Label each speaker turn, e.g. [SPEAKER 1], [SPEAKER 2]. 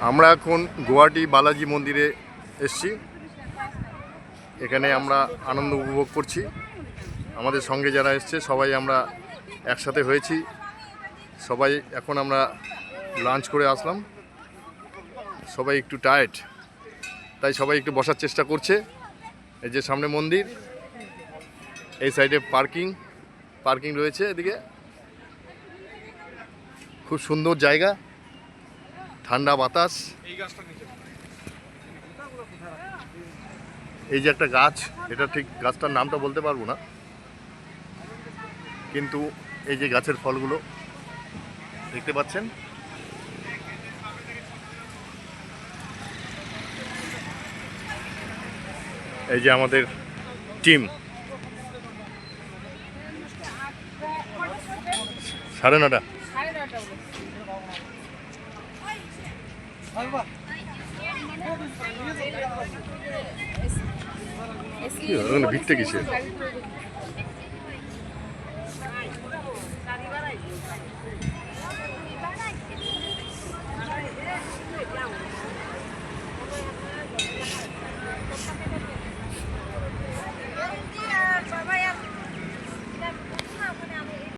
[SPEAKER 1] আমরা এখন গুয়াহাটি বালাজি মন্দিরে এসেছি। এখানে আমরা আনন্দ উপভোগ করছি। আমাদের সঙ্গে যারা এসছে সবাই আমরা একসাথে হয়েছি। সবাই এখন আমরা লাঞ্চ করে আসলাম। সবাই একটু টায়ার্ড, তাই সবাই একটু বসার চেষ্টা করছে। এই যে সামনে মন্দির, এই সাইডে পার্কিং রয়েছে। এদিকে খুব সুন্দর জায়গা, ঠান্ডা বাতাস। এই যে একটা গাছ, এটা ঠিক গাছটার নামটা বলতে পারবো না, কিন্তু এই যে গাছের ফলগুলো দেখতে পাচ্ছেন। এই যে আমাদের টিম 9:30। ভিড়টা কিসের?